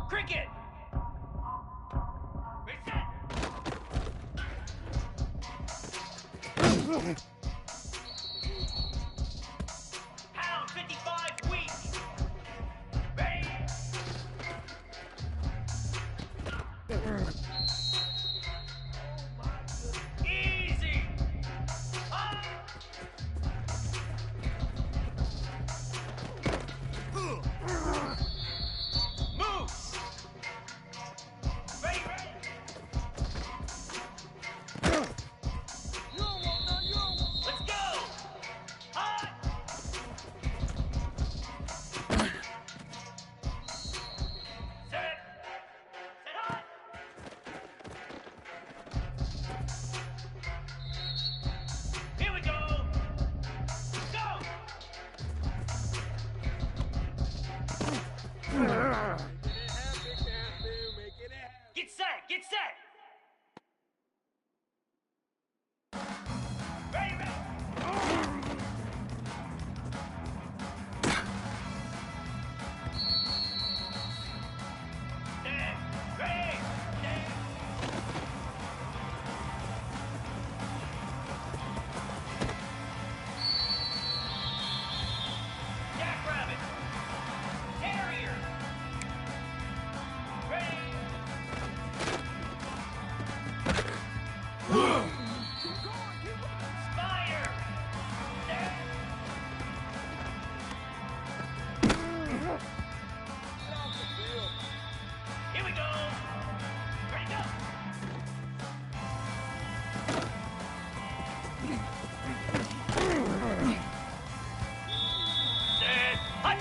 Cricket! Reset! Pound 55 weak! Ready! Easy! Up! Move! Ready, ready! Let's go! Hot! Set! Set hot! Here we go! Go! Get set! Get set! Ready, ready! Stand! Ready! Stand! Jackrabbit! Terrier! Ready! Spire! Stand! Here we go! Ready, go! Set! Hut!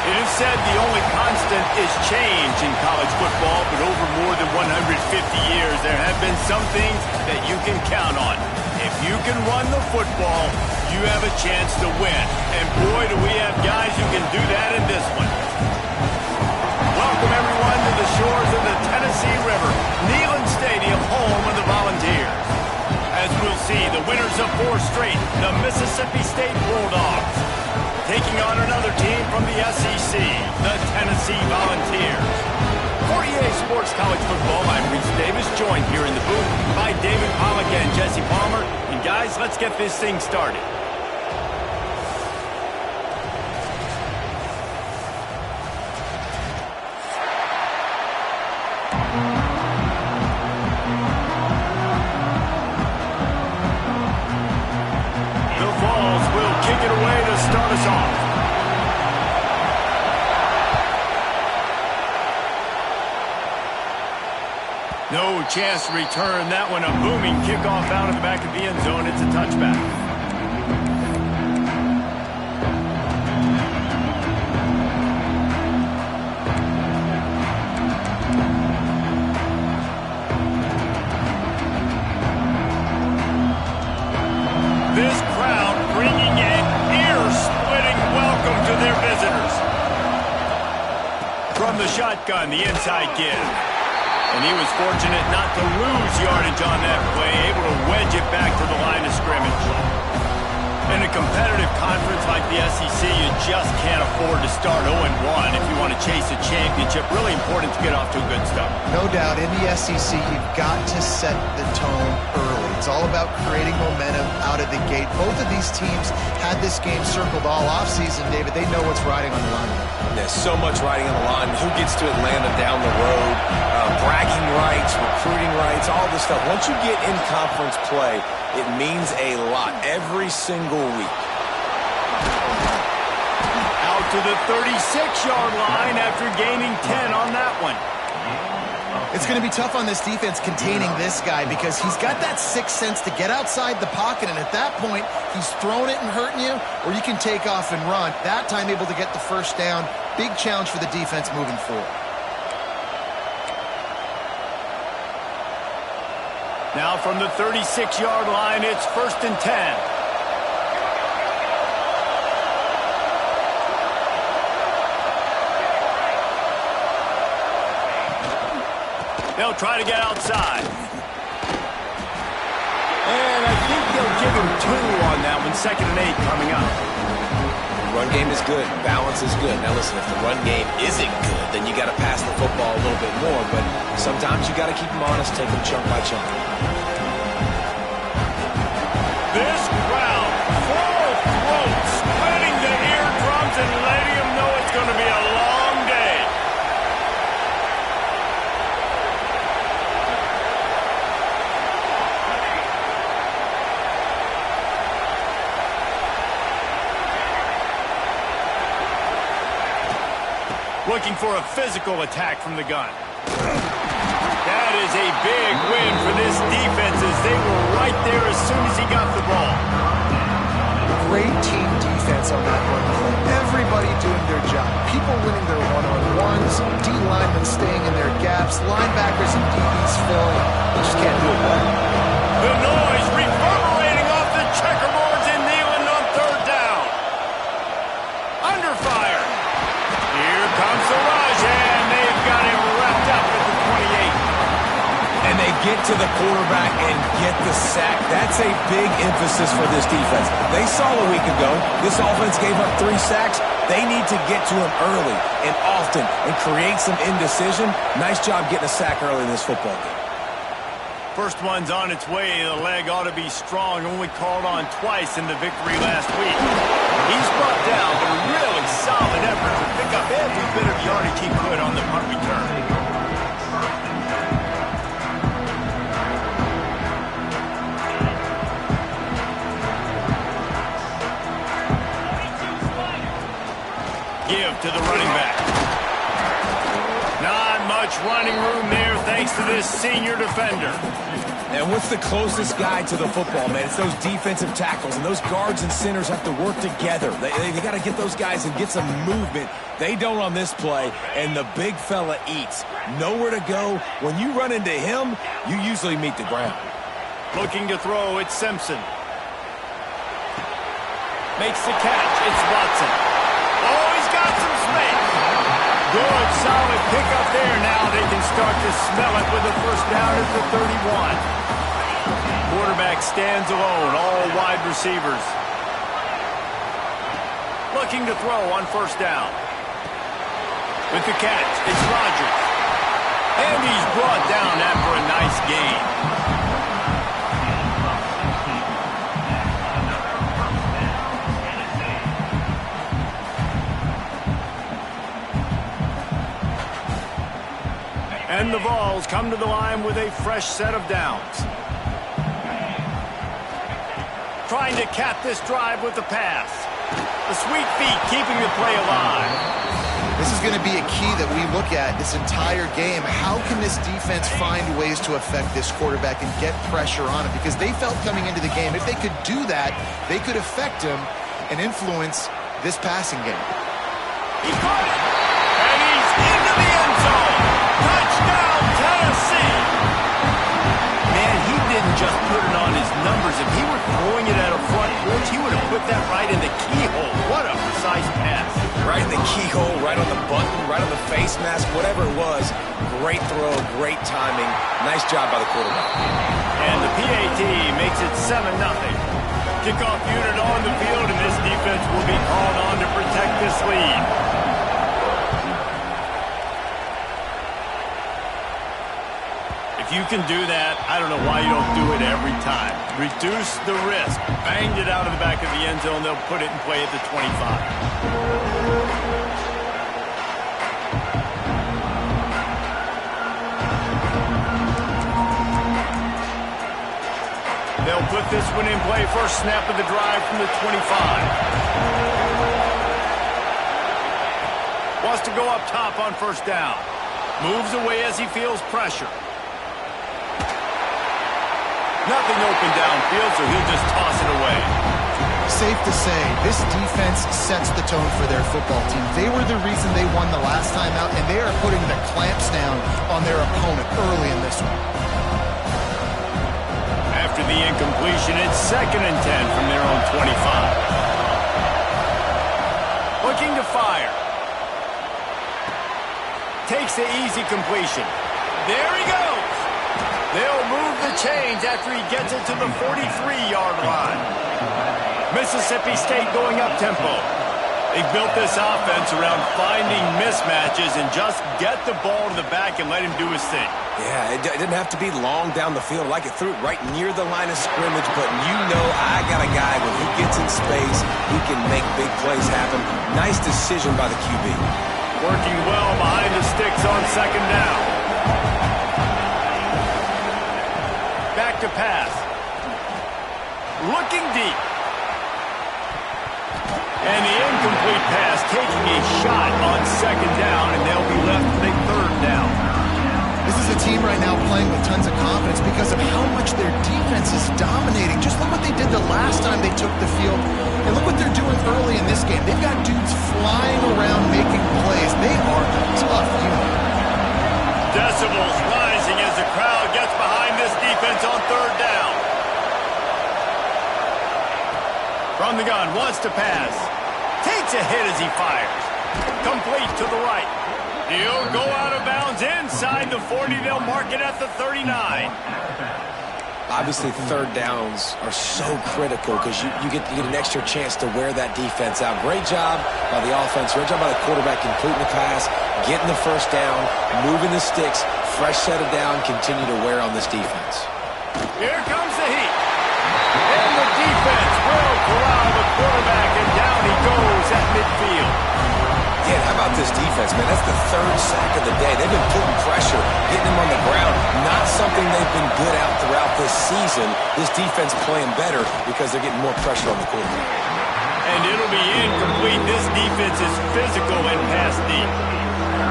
It is said the only constant is change in college football, but over more than 150 years, there have been some things that you can count on. If you can run the football, you have a chance to win. And boy, do we have guys who can do that in this one. Welcome, everyone, to the shores of the Tennessee River, Neyland Stadium, home of the Volunteers. As we'll see, the winners of 4 straight, the Mississippi State Bulldogs. taking on another team from the SEC, the Tennessee Volunteers. For EA Sports College Football, I'm Reese Davis, joined here in the booth by David Pollack and Jesse Palmer. And guys, let's get this thing started. Start us off. No chance to return that one. A booming kickoff out of the back of the end zone. It's a touchback. This crowd bringing in ear-splitting welcome to their visitors. From the shotgun, the inside give. And he was fortunate not to lose yardage on that play, able to wedge it back to the line of scrimmage. In a competitive conference like the SEC, you just can't afford to start 0-1 if you want to chase a championship. Really important to get off to a good start. No doubt, in the SEC, you've got to set the tone early. It's all about creating momentum out of the gate. Both of these teams had this game circled all offseason, David. They know what's riding on the line. There's so much riding on the line. Who gets to Atlanta down the road? Bragging rights, recruiting rights, all this stuff. Once you get in conference play, it means a lot every single week. Out to the 36-yard line after gaining 10 on that one. It's going to be tough on this defense containing this guy because he's got that sixth sense to get outside the pocket, and at that point, he's throwing it and hurting you, or you can take off and run. That time able to get the first down. Big challenge for the defense moving forward. Now from the 36-yard line, it's 1st and 10. They'll try to get outside. And I think they'll give him 2 on that one. 2nd and 8 coming up. Run game is good. Balance is good. Now listen, if the run game isn't good, then you got to pass the football a little bit more. But sometimes you got to keep them honest, take them chunk by chunk. This crowd, full throat, splitting the eardrums and letting them know it's going to be a long day. Looking for a physical attack from the gun. That is a big win for this defense as they were right there as soon as he got the ball. Great team defense on that run play. Everybody doing their job. People winning their one-on-ones, D-linemen staying in their gaps, linebackers and DBs filling. You just can't do it better. The noise reverberating off the checkerboards and Neyland on 3rd down. Under fire. Here comes the rush, and they've got him wrapped up at the 28. And they get to the quarterback and get the sack. That's a big emphasis for this defense. They saw a week ago, this offense gave up 3 sacks. They need to get to him early and often and create some indecision. Nice job getting a sack early in this football game. First one's on its way. The leg ought to be strong. Only called on twice in the victory last week. He's brought down, but a really solid effort to pick up every bit of yardage he could on the punt return. Give to the running back. Not much running room there thanks to this senior defender. And what's the closest guy to the football, man? It's those defensive tackles, and those guards and centers have to work together. They got to get those guys and get some movement. They don't on this play, and the big fella eats. Nowhere to go. When you run into him, you usually meet the ground. Looking to throw, it's Simpson. Makes the catch, it's Watson. Oh, he's got some space. Good, solid pickup there. Now they can start to smell it with a first down at the 31. Quarterback stands alone, all wide receivers. Looking to throw on first down. With the catch, it's Rodgers. And he's brought down after a nice gain. And the Vols come to the line with a fresh set of downs. Trying to cap this drive with the pass. The sweet feet keeping the play alive. This is going to be a key that we look at this entire game. How can this defense find ways to affect this quarterback and get pressure on him? Because they felt coming into the game, if they could do that, they could affect him and influence this passing game. He caught it! And he's into the end zone! Touchdown, Tennessee! Man, he didn't just put it on his numbers. If he were throwing it at a front porch, he would have put that right in the keyhole. What a precise pass. Right in the keyhole, right on the button, right on the face mask, whatever it was. Great throw, great timing. Nice job by the quarterback. And the PAT makes it 7-0. Kickoff unit on the field, and this defense will be called on to protect this lead. If you can do that, I don't know why you don't do it every time. Reduce the risk. Banged it out of the back of the end zone. They'll put it in play at the 25. They'll put this one in play. First snap of the drive from the 25. Wants to go up top on first down. Moves away as he feels pressure. Nothing open downfield, so he'll just toss it away. Safe to say, this defense sets the tone for their football team. They were the reason they won the last time out, and they are putting the clamps down on their opponent early in this one. After the incompletion, it's 2nd and 10 from their own 25. Looking to fire. Takes the easy completion. There he goes. They'll move the chains after he gets it to the 43-yard line. Mississippi State going up-tempo. They built this offense around finding mismatches and just get the ball to the back and let him do his thing. Yeah, it didn't have to be long down the field. Like it threw it right near the line of scrimmage, but you know I got a guy when he gets in space, he can make big plays happen. Nice decision by the QB. Working well behind the sticks on second down. Back to pass. Looking deep. And the incomplete pass taking a shot on second down, and they'll be left with a third down. This is a team right now playing with tons of confidence because of how much their defense is dominating. Just look what they did the last time they took the field, and look what they're doing early in this game. They've got dudes flying around making plays. They are a tough unit. Decibels rising as the crowd gets behind this defense on third down. From the gun, wants to pass. Takes a hit as he fires. Complete to the right. He'll go out of bounds inside the 40. They'll mark it at the 39. Obviously, third downs are so critical because you get an extra chance to wear that defense out. Great job by the offense. Great job by the quarterback completing the pass, getting the first down, moving the sticks, fresh set of down, continue to wear on this defense. Here comes the heat. And the defense will corral the quarterback, and down he goes at midfield. Yeah, how about this defense, man? That's the third sack of the day. They've been putting pressure, getting him on the ground. Not something they've been good at throughout this season. This defense playing better because they're getting more pressure on the quarterback. And it'll be incomplete. This defense is physical and pass deep.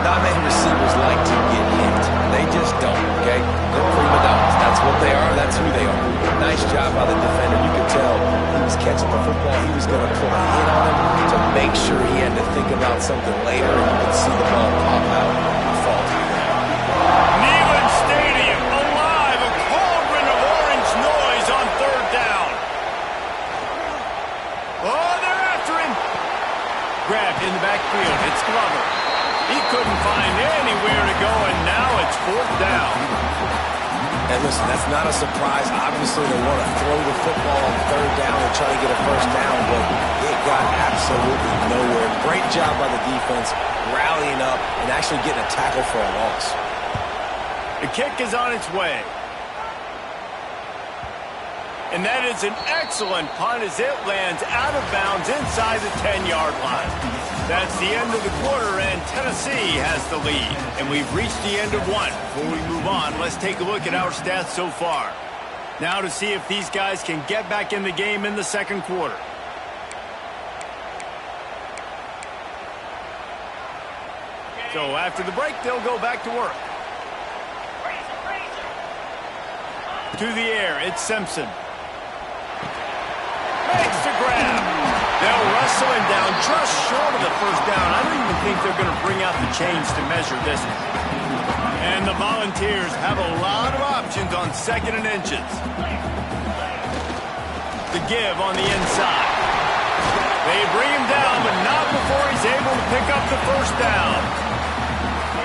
Non-man receivers like to get hit. They just don't, okay? They're prima donnas. That's what they are. That's who they are. Nice job by the defender. You could tell he was catching the football. He was going to put a hit on him to make sure he had to think about something later, and you could see the ball pop out and fall to the ground. Neyland Stadium alive. A cauldron of orange noise on third down. Oh, they're after him. Grabbed in the backfield. It's Glover. He couldn't find anywhere to go, and now it's fourth down. And listen, that's not a surprise. Obviously, they want to throw the football on third down and try to get a first down, but it got absolutely nowhere. Great job by the defense, rallying up and actually getting a tackle for a loss. The kick is on its way. And that is an excellent punt as it lands out of bounds inside the 10-yard line. That's the end of the quarter, and Tennessee has the lead. And we've reached the end of one. Before we move on, let's take a look at our stats so far. Now to see if these guys can get back in the game in the second quarter. So after the break, they'll go back to work. To the air, it's Simpson. Makes the grab. They'll wrestle him down just short of the first down. I don't even think they're going to bring out the chains to measure this one. And the Volunteers have a lot of options on 2nd and inches. The give on the inside. They bring him down, but not before he's able to pick up the first down.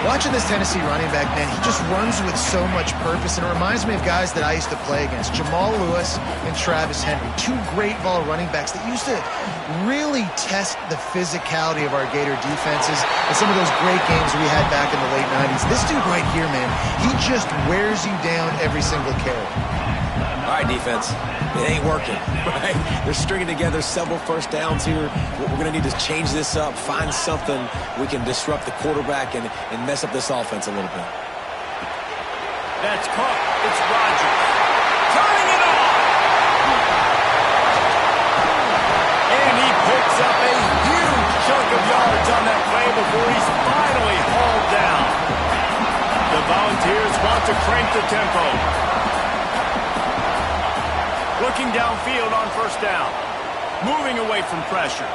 Watching this Tennessee running back, man, he just runs with so much purpose, and it reminds me of guys that I used to play against, Jamal Lewis and Travis Henry, two great ball running backs that used to really test the physicality of our Gator defenses in some of those great games we had back in the late 90s. This dude right here, man, he just wears you down every single carry. All right, defense. It ain't working, right? They're stringing together several first downs here. We're going to need to change this up, find something we can disrupt the quarterback and mess up this offense a little bit. That's caught. It's Rodgers. Turning it on. And he picks up a huge chunk of yards on that play before he's finally hauled down. The Volunteers want to crank the tempo. Looking downfield on first down. Moving away from pressure.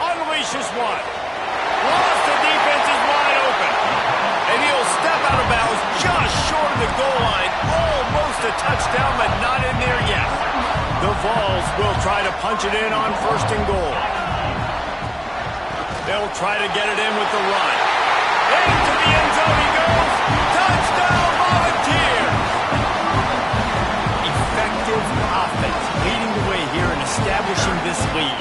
Unleashes one. Lost, the defense is wide open. And he'll step out of bounds just short of the goal line. Almost a touchdown, but not in there yet. The Vols will try to punch it in on 1st and goal. They'll try to get it in with the run. Into the end zone he goes. Touchdown, Volunteers! Effective offense leading the way here and establishing this lead.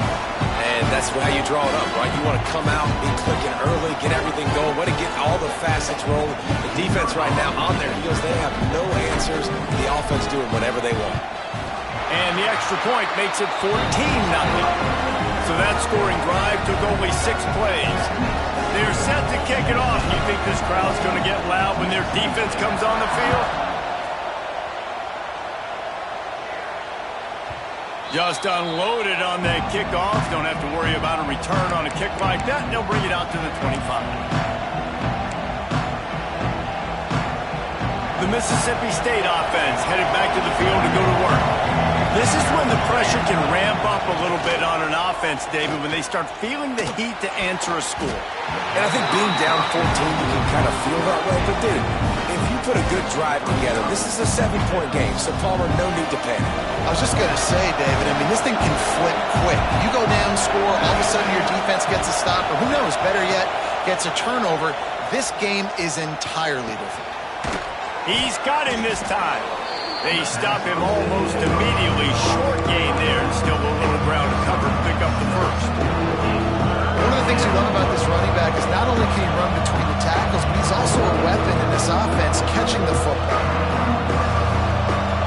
And that's how you draw it up, right? You want to come out, be clicking early, get everything going, want to get all the facets rolling. The defense right now on their heels, they have no answers. The offense doing whatever they want. And the extra point makes it 14-0. So that scoring drive took only 6 plays. They're set to kick it off. You think this crowd's going to get loud when their defense comes on the field? Just unloaded on that kickoff. Don't have to worry about a return on a kick like that. And they'll bring it out to the 25. The Mississippi State offense headed back to the field to go to work. This is when the pressure can ramp up a little bit on an offense, David, when they start feeling the heat to answer a score. And I think being down 14, you can kind of feel that way. But, dude, if you put a good drive together, this is a 7-point game, so Palmer, no need to panic. I was just going to say, David, I mean, this thing can flip quick. You go down, score, all of a sudden your defense gets a stop, or who knows, better yet, gets a turnover. This game is entirely different. He's got him this time. They stop him almost immediately. Short gain there, and still a little ground to cover to pick up the first. One of the things we love about this running back is not only can he run between the tackles, but he's also a weapon in this offense, catching the football.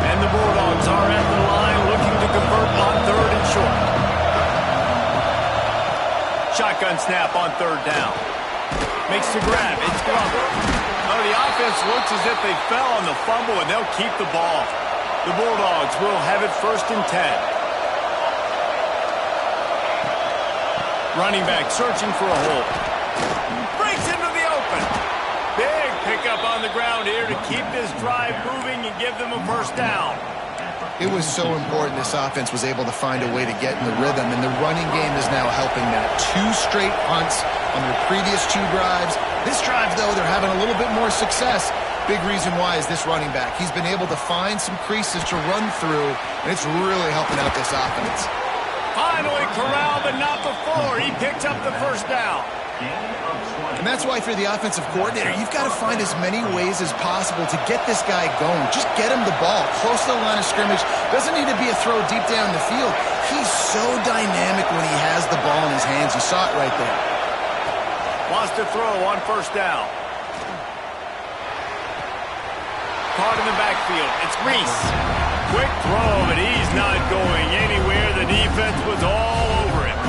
And the Bulldogs are at the line looking to convert on 3rd and short. Shotgun snap on 3rd down. Makes the grab. It's Glover. Oh, the offense looks as if they fell on the fumble, and they'll keep the ball. The Bulldogs will have it 1st and 10. Running back searching for a hole. Breaks into the open. Big pickup on the ground here to keep this drive moving and give them a first down. It was so important this offense was able to find a way to get in the rhythm, and the running game is now helping that. 2 straight punts on their previous 2 drives. This drive, though, they're having a little bit more success. Big reason why is this running back. He's been able to find some creases to run through, and it's really helping out this offense. Finally corralled, but not before. He picks up the first down. And that's why, for the offensive coordinator, you've got to find as many ways as possible to get this guy going. Just get him the ball close to the line of scrimmage. Doesn't need to be a throw deep down the field. He's so dynamic when he has the ball in his hands. You saw it right there. Wants to throw on first down. Caught in the backfield. It's Reese. Quick throw, but he's not going anywhere. The defense was all over him.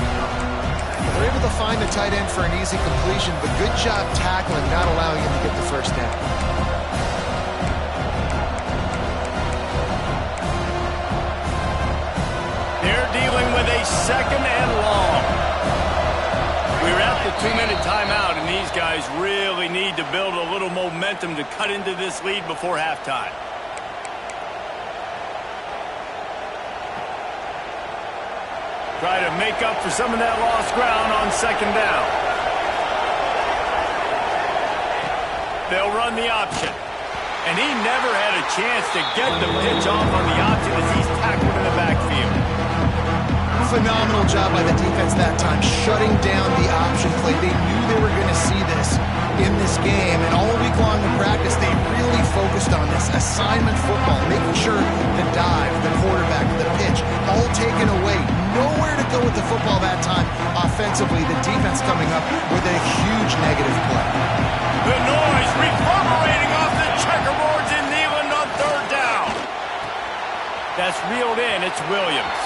They're able to find the tight end for an easy completion, but good job tackling, not allowing him to get the first down. They're dealing with a second and long. We're at the 2-minute timeout, and these guys really need to build a little momentum to cut into this lead before halftime. Try to make up for some of that lost ground on second down. They'll run the option. And he never had a chance to get the pitch off on the option as he's tackled in the backfield. Phenomenal job by the defense that time, shutting down the option play. They knew they were going to see this in this game, and all week long in practice, they really focused on this assignment football, making sure the dive, the quarterback, the pitch, all taken away. Nowhere to go with the football that time. Offensively, the defense coming up with a huge negative play. The noise reverberating off the checkerboards in Neyland on third down. That's reeled in. It's Williams.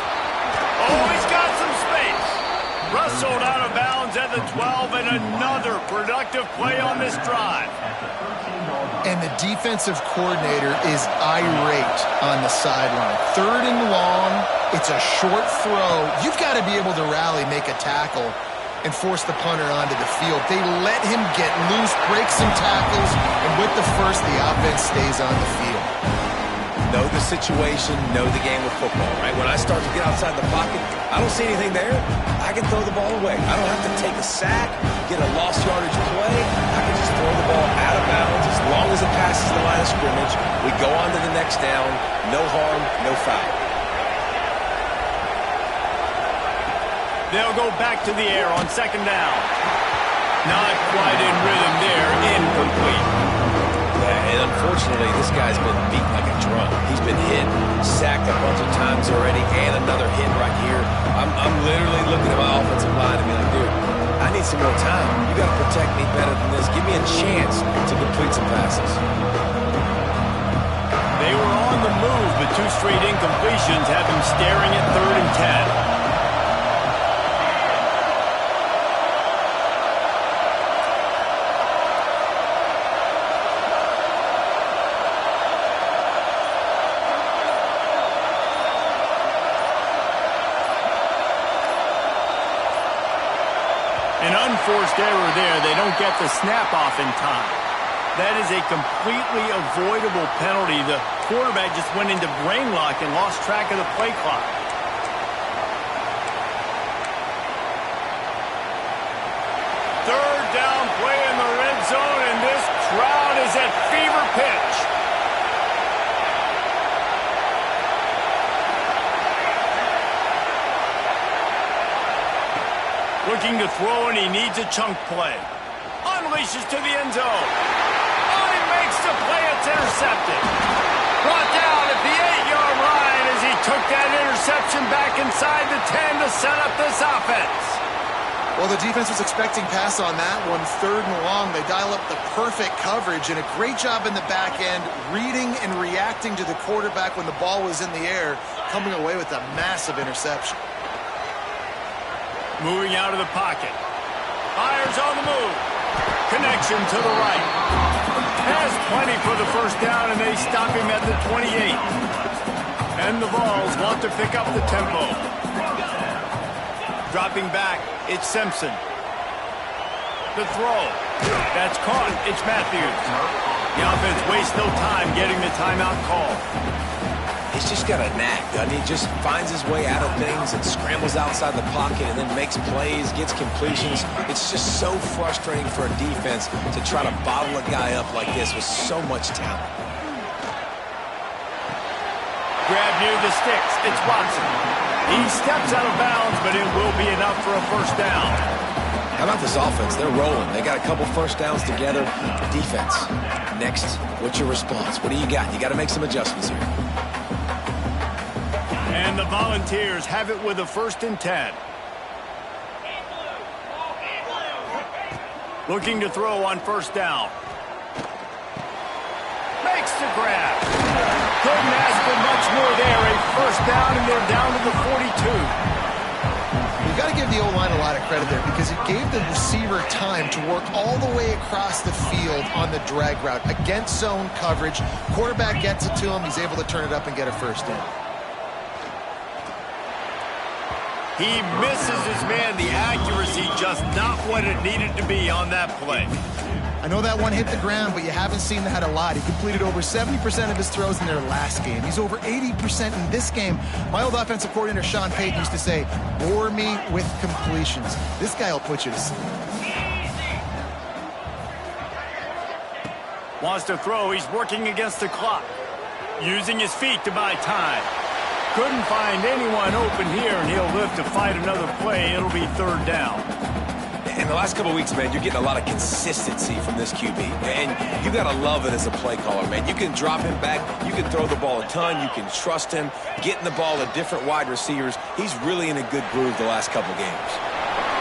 Oh, he's got some space. Rustled out of bounds at the 12, and another productive play on this drive. And the defensive coordinator is irate on the sideline. Third and long, it's a short throw. You've got to be able to rally, make a tackle, and force the punter onto the field. They let him get loose, break some tackles, and with the first, the offense stays on the field. Know the situation, know the game of football, right? When I start to get outside the pocket, I don't see anything there. I can throw the ball away. I don't have to take a sack, get a lost yardage play. I can just throw the ball out of bounds. As long as it passes the line of scrimmage, we go on to the next down. No harm, no foul. They'll go back to the air on second down. Not quite in rhythm there. Incomplete. And unfortunately, this guy's been beat like a drum. He's been hit, sacked a bunch of times already, and another hit right here. I'm literally looking at my offensive line and be like, dude, I need some more time. You got to protect me better than this. Give me a chance to complete some passes. They were on the move, but two straight incompletions have them staring at 3rd and 10. Unforced error there. They don't get the snap off in time. That is a completely avoidable penalty. The quarterback just went into brain lock and lost track of the play clock. Third down play in the red zone, and this crowd is at fever pitch. Looking to throw, and he needs a chunk play. Unleashes to the end zone. Oh, he makes the play. It's intercepted. Brought down at the 8-yard line as he took that interception back inside the 10 to set up this offense. Well, the defense was expecting pass on that one. 3rd and long, they dial up the perfect coverage, and a great job in the back end, reading and reacting to the quarterback when the ball was in the air, coming away with a massive interception. Moving out of the pocket. Fires on the move. Connection to the right. Has plenty for the first down, and they stop him at the 28. And the Vols want to pick up the tempo. Dropping back, it's Simpson. The throw. That's caught. It's Matthews. The offense wastes no time getting the timeout call. He's just got a knack, doesn't he? Just finds his way out of things and scrambles outside the pocket and then makes plays, gets completions. It's just so frustrating for a defense to try to bottle a guy up like this with so much talent. Grab near the sticks. It's Watson. He steps out of bounds, but it will be enough for a first down. How about this offense? They're rolling. They got a couple first downs together. Defense. Next, what's your response? What do you got? You got to make some adjustments here. And the Volunteers have it with a 1st and 10. Looking to throw on 1st down. Makes the grab. Couldn't ask for much more there. A 1st down, and they're down to the 42. You got to give the O-line a lot of credit there because it gave the receiver time to work all the way across the field on the drag route against zone coverage. Quarterback gets it to him. He's able to turn it up and get a 1st down. He misses his man. The accuracy just not what it needed to be on that play. I know that one hit the ground, but you haven't seen that a lot. He completed over 70% of his throws in their last game. He's over 80% in this game. My old offensive coordinator, Sean Payton, used to say, bore me with completions. This guy will put you to sleep. Wants to throw. He's working against the clock. Using his feet to buy time. Couldn't find anyone open here, and he'll live to fight another play. It'll be 3rd down. In the last couple of weeks, man, you're getting a lot of consistency from this QB. And you got to love it as a play caller, man. You can drop him back. You can throw the ball a ton. You can trust him. Getting the ball to different wide receivers. He's really in a good groove the last couple games.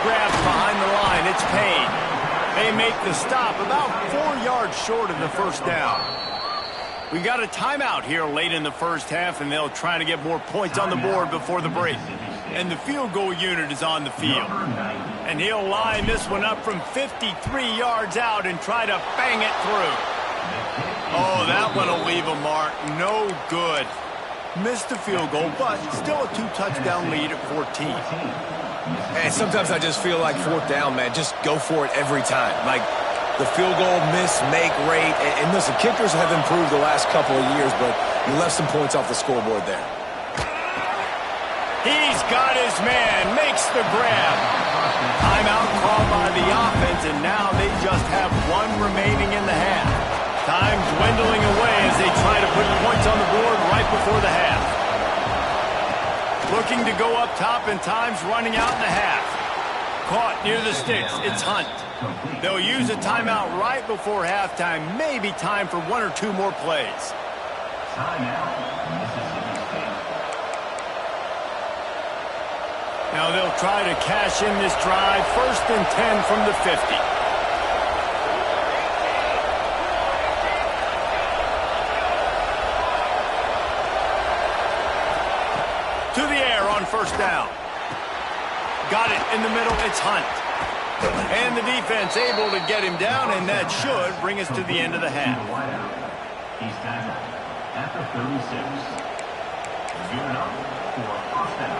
Grabs behind the line. It's Payne. They make the stop about 4 yards short of the 1st down. We got a timeout here late in the 1st half, and they'll try to get more points on the board before the break. And the field goal unit is on the field. And he'll line this one up from 53 yards out and try to bang it through. Oh, that one will leave a mark. No good. Missed the field goal, but still a 2-touchdown lead at 14. And sometimes I just feel like 4th down, man. Just go for it every time. Like the field goal miss, make rate. And listen, kickers have improved the last couple of years, but you left some points off the scoreboard there. He's got his man, makes the grab. Timeout called by the offense, and now they just have 1 remaining in the half. Time dwindling away as they try to put points on the board right before the half. Looking to go up top, and time's running out in the half. Caught near the sticks, it's Hunt. They'll use a timeout right before halftime. Maybe time for 1 or 2 more plays. Now they'll try to cash in this drive. 1st and 10 from the 50. To the air on 1st down. Got it in the middle. It's Hunt. And the defense able to get him down, and that should bring us to the end of the half. He's tackled at the 36. Gearing up for a 1st down.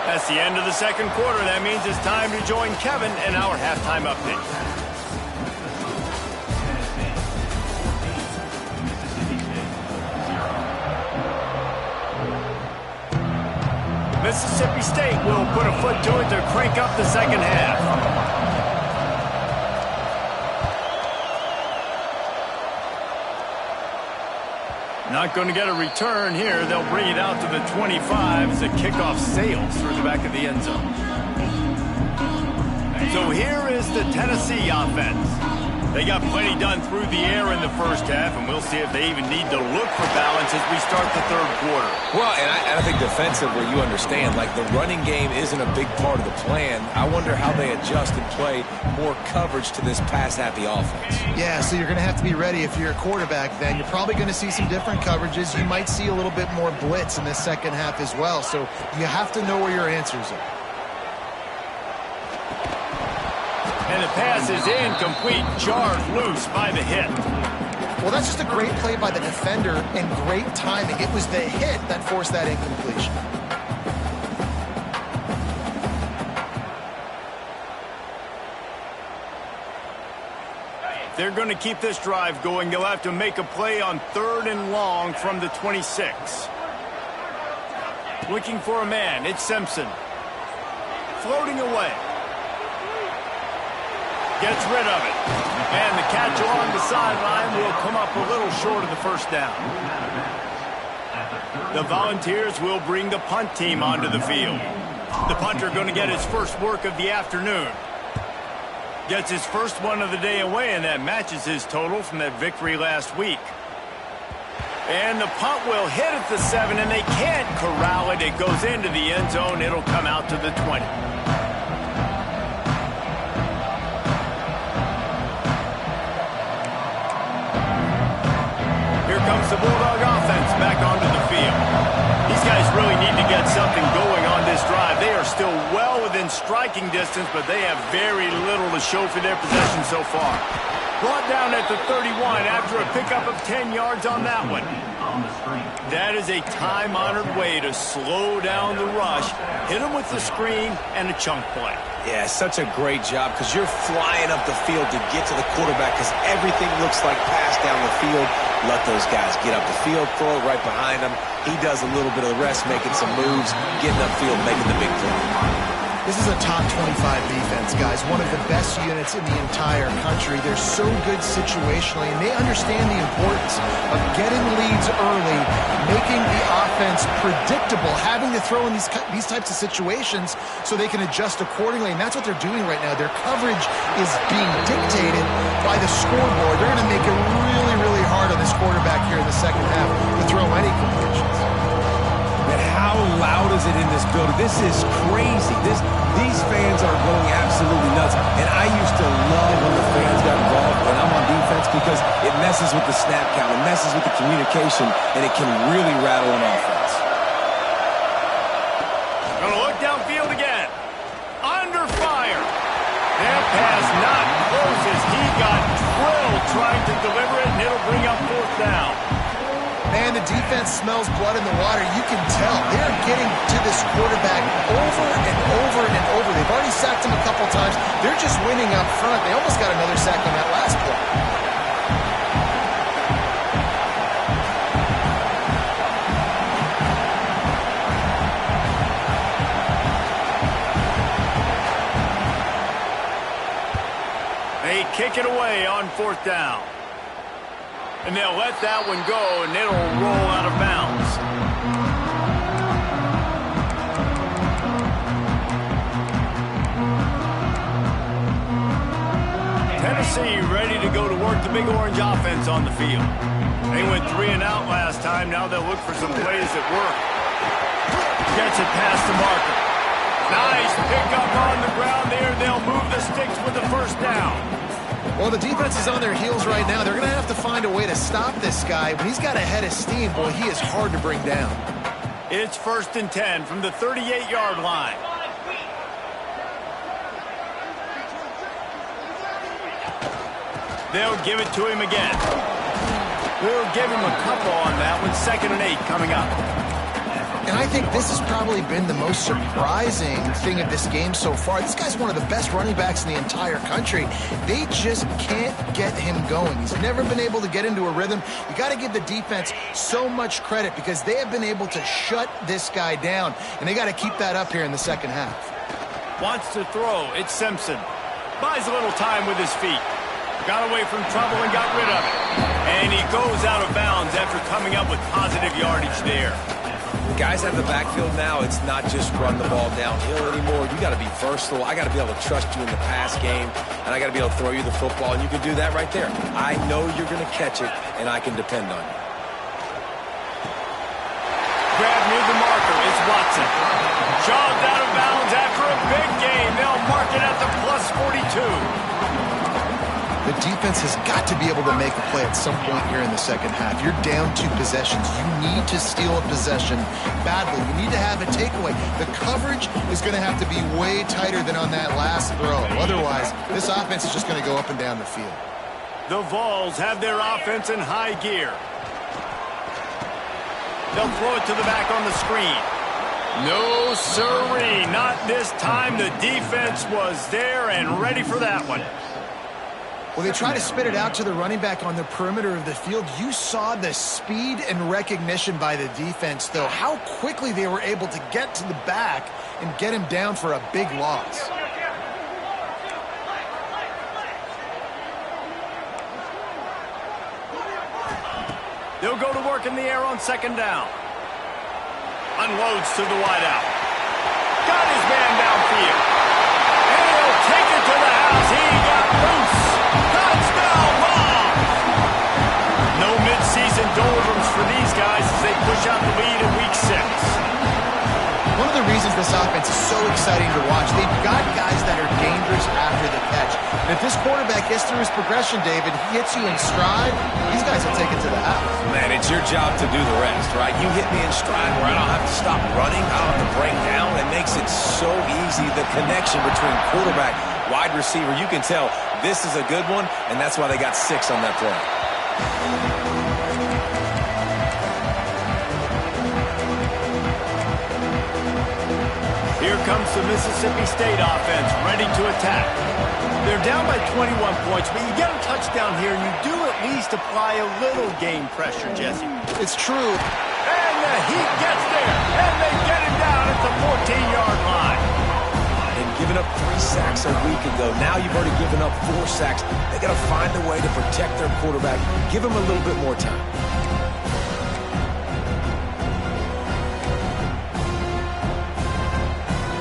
That's the end of the 2nd quarter. That means it's time to join Kevin in our halftime update. Mississippi State will put a foot to it to crank up the 2nd half. Not going to get a return here. They'll bring it out to the 25 as the kickoff sails through the back of the end zone. So here is the Tennessee offense. They got plenty done through the air in the 1st half, and we'll see if they even need to look for balance as we start the 3rd quarter. Well, and I think defensively, you understand, like the running game isn't a big part of the plan. I wonder how they adjust and play more coverage to this pass-happy offense. Yeah, so you're going to have to be ready if you're a quarterback then. You're probably going to see some different coverages. You might see a little bit more blitz in the 2nd half as well. So you have to know where your answers are. And the pass is incomplete, jarred loose by the hit. Well, that's just a great play by the defender and great timing. It was the hit that forced that incompletion. They're going to keep this drive going. They'll have to make a play on 3rd and long from the 26. Looking for a man. It's Simpson. Floating away. Gets rid of it. And the catch along the sideline will come up a little short of the 1st down. The Volunteers will bring the punt team onto the field. The punter going to get his first work of the afternoon. Gets his first one of the day away, and that matches his total from that victory last week. And the punt will hit at the 7, and they can't corral it. It goes into the end zone. It'll come out to the 20. Here comes the Bulldog offense back onto the field. These guys really need to get something going on this drive. They are still well within striking distance, but they have very little to show for their possession so far. Brought down at the 31 after a pickup of 10 yards on that one. That is a time-honored way to slow down the rush, hit them with the screen, and a chunk play. Yeah, such a great job because you're flying up the field to get to the quarterback because everything looks like pass down the field. Let those guys get up the field, throw it right behind him. He does a little bit of the rest, making some moves, getting upfield, making the big play. This is a top 25 defense, guys. One of the best units in the entire country. They're so good situationally, and they understand the importance of getting leads early, making the offense predictable, having to throw in these types of situations so they can adjust accordingly, and that's what they're doing right now. Their coverage is being dictated by the scoreboard. They're going to make it really, really hard on this quarterback here in the second half to throw any completions. And how loud is it in this building? This is crazy. These fans are going absolutely nuts. And I used to love when the fans got involved when I'm on defense because it messes with the snap count, it messes with the communication, and it can really rattle an offense. Gonna look downfield again. Under fire. That pass not close as he got drilled trying to deliver it, and it'll bring up 4th down. Man, the defense smells blood in the water. You can tell. They're getting to this quarterback over and over and over. They've already sacked him a couple times. They're just winning up front. They almost got another sack on that last play. They kick it away on 4th down. And they'll let that one go, and it'll roll out of bounds. Tennessee ready to go to work the Big Orange offense on the field. They went 3 and out last time. Now they'll look for some plays that work. Gets it past the marker. Nice pickup on the ground there. They'll move the sticks with the 1st down. Well, the defense is on their heels right now. They're going to have to find a way to stop this guy. When he's got a head of steam, boy, he is hard to bring down. It's 1st and 10 from the 38-yard line. They'll give it to him again. They'll give him a couple on that one. 2nd and 8 coming up. And I think this has probably been the most surprising thing of this game so far. This guy's one of the best running backs in the entire country. They just can't get him going. He's never been able to get into a rhythm. You got to give the defense so much credit because they have been able to shut this guy down, and they got to keep that up here in the second half. Wants to throw. It's Simpson. Buys a little time with his feet. Got away from trouble and got rid of it. And he goes out of bounds after coming up with positive yardage there. Guys have the backfield now. It's not just run the ball downhill anymore. You got to be versatile. I got to be able to trust you in the pass game, and I got to be able to throw you the football, and you can do that right there. I know you're going to catch it, and I can depend on you. Grab near the marker. It's Watson. Jogged out of bounds after a big gain. They'll mark it at the +42. The defense has got to be able to make a play at some point here in the second half. You're down 2 possessions. You need to steal a possession badly. You need to have a takeaway. The coverage is going to have to be way tighter than on that last throw. Otherwise, this offense is just going to go up and down the field. The Vols have their offense in high gear. They'll throw it to the back on the screen. No siree, not this time. The defense was there and ready for that one. Well, they try to spit it out to the running back on the perimeter of the field. You saw the speed and recognition by the defense, though. How quickly they were able to get to the back and get him down for a big loss. They'll go to work in the air on 2nd down. Unloads to the wideout. Got his man downfield. And he'll take it to the house. He got loose. Touchdown ball. No midseason doldrums for these guys as they push out the lead in Week 6. One of the reasons this offense is so exciting to watch, they've got guys that are dangerous after the catch. And if this quarterback gets through his progression, David, he hits you in stride, these guys will take it to the house. Man, it's your job to do the rest, right? You hit me in stride where I don't have to stop running, I don't have to break down. It makes it so easy, the connection between quarterback, wide receiver. You can tell this is a good one, and that's why they got 6 on that play. Here comes the Mississippi State offense, ready to attack. They're down by 21 points, but you get a touchdown here, and you do at least apply a little game pressure, Jesse. It's true. And the Heat gets there, and they get him down at the 14-yard line. And giving up 3 sacks a week ago, now you've already given up 4 sacks. They got to find a way to protect their quarterback. Give him a little bit more time.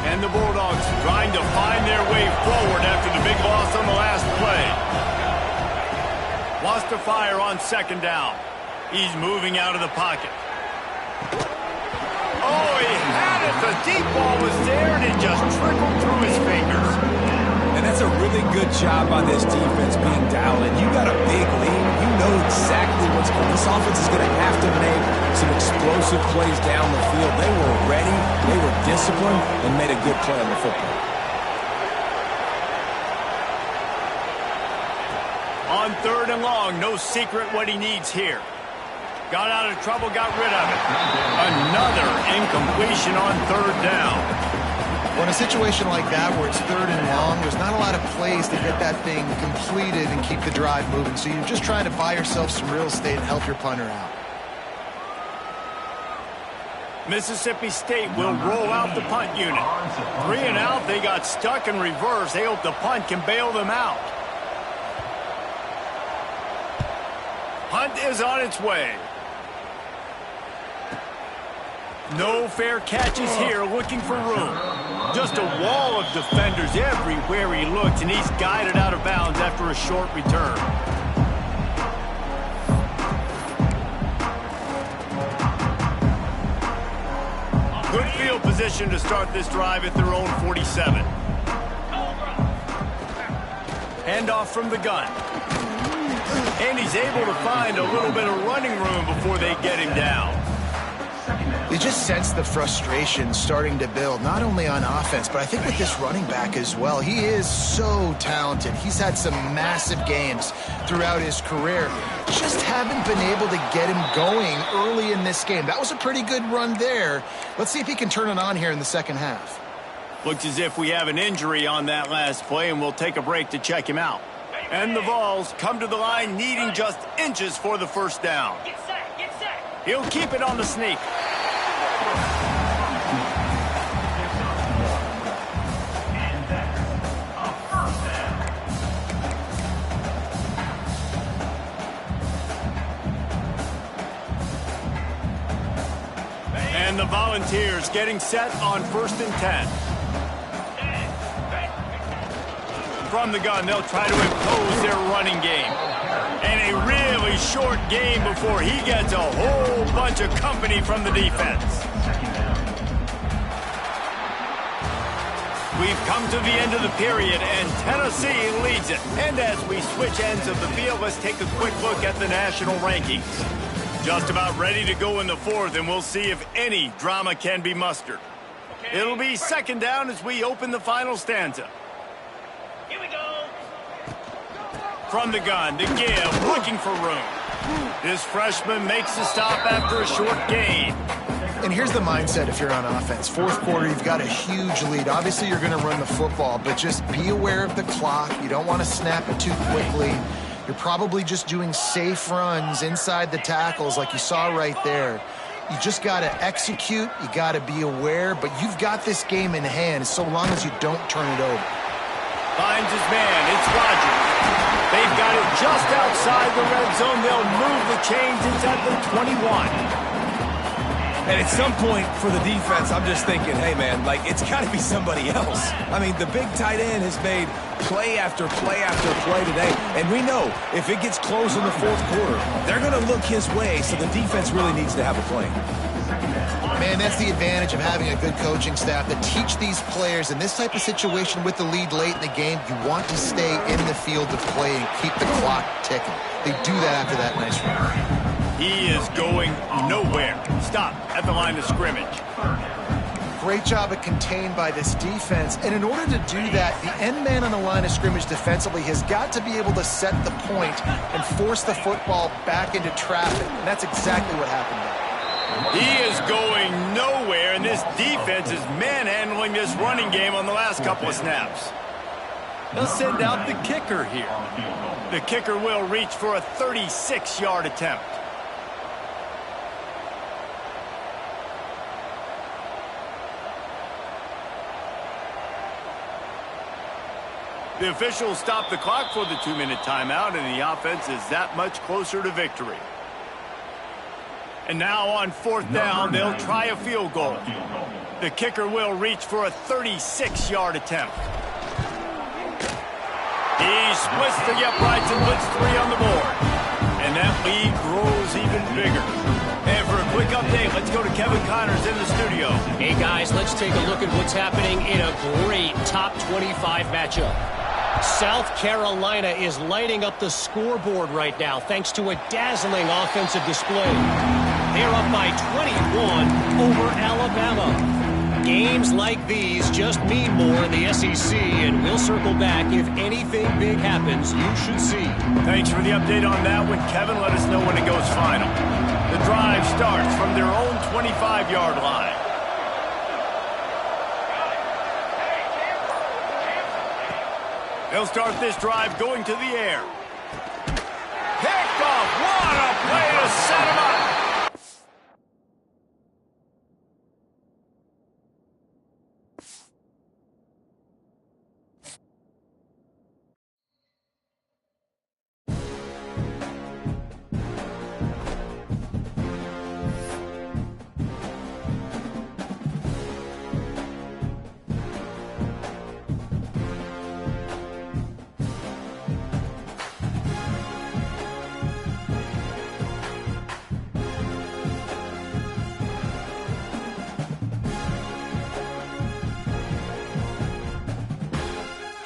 And the Bulldogs trying to find their way forward after the big loss on the last play. Wants to fire on 2nd down. He's moving out of the pocket. Oh, he had it. The deep ball was there, and it just trickled through his fingers. And that's a really good job by this defense being dialed in. You got a big lead. You know exactly what's going on. This offense is going to have to make some explosive plays down the field. They were ready, they were disciplined, and made a good play on the football. On 3rd and long, no secret what he needs here. Got out of trouble, got rid of it. Another incompletion on 3rd down. Well, in a situation like that where it's 3rd and long, there's not a lot of plays to get that thing completed and keep the drive moving. So you're just trying to buy yourself some real estate and help your punter out. Mississippi State will roll out the punt unit. 3 and out, they got stuck in reverse. They hope the punt can bail them out. Punt is on its way. No fair catches here, looking for room. Just a wall of defenders everywhere he looks, and he's guided out of bounds after a short return. Good field position to start this drive at their own 47. Handoff from the gun. And he's able to find a little bit of running room before they get him down. You just sense the frustration starting to build, not only on offense, but I think with this running back as well. He is so talented. He's had some massive games throughout his career. Just haven't been able to get him going early in this game. That was a pretty good run there. Let's see if he can turn it on here in the 2nd half. Looks as if we have an injury on that last play, and we'll take a break to check him out. And the Vols come to the line needing just inches for the 1st down. Get set, get set. He'll keep it on the sneak. And the Volunteers getting set on 1st and 10. From the gun, they'll try to impose their running game. And a really short game before he gets a whole bunch of company from the defense. We've come to the end of the period, and Tennessee leads it. And as we switch ends of the field, let's take a quick look at the national rankings. Just about ready to go in the 4th, and we'll see if any drama can be mustered. It'll be 2nd down as we open the final stanza. Here we go. From the gun, to give, looking for room. This freshman makes the stop after a short gain. And here's the mindset if you're on offense. 4th quarter, you've got a huge lead. Obviously, you're going to run the football, but just be aware of the clock. You don't want to snap it too quickly. You're probably just doing safe runs inside the tackles like you saw right there. You just got to execute. You got to be aware, but you've got this game in hand so long as you don't turn it over. Finds his man. It's Rodgers. They've got it just outside the red zone. They'll move the chains inside the 21. And at some point for the defense, I'm just thinking, hey, man, like, it's got to be somebody else. I mean, the big tight end has made play after play after play today. And we know if it gets close in the fourth quarter, they're going to look his way, so the defense really needs to have a plan. Man, that's the advantage of having a good coaching staff that teach these players in this type of situation with the lead late in the game. You want to stay in the field of play and keep the clock ticking. They do that after that nice run. He is going nowhere. Stop at the line of scrimmage. Great job at contained by this defense. And in order to do that, the end man on the line of scrimmage defensively has got to be able to set the point and force the football back into traffic. And that's exactly what happened there. He is going nowhere, and this defense is manhandling this running game on the last couple of snaps. They'll send out the kicker here. The kicker will reach for a 36-yard attempt. The officials stop the clock for the 2-minute timeout, and the offense is that much closer to victory. And now on fourth down, they'll try a field goal. The kicker will reach for a 36-yard attempt. He splits the uprights and puts 3 on the board. And that lead grows even bigger. And for a quick update, let's go to Kevin Connors in the studio. Hey, guys, let's take a look at what's happening in a great top 25 matchup. South Carolina is lighting up the scoreboard right now thanks to a dazzling offensive display. They're up by 21 over Alabama. Games like these just mean more in the SEC, and we'll circle back if anything big happens you should see. Thanks for the update on that one, Kevin. Let us know when it goes final. The drive starts from their own 25-yard line. They'll start this drive going to the air. Picked off. What a play to set him up.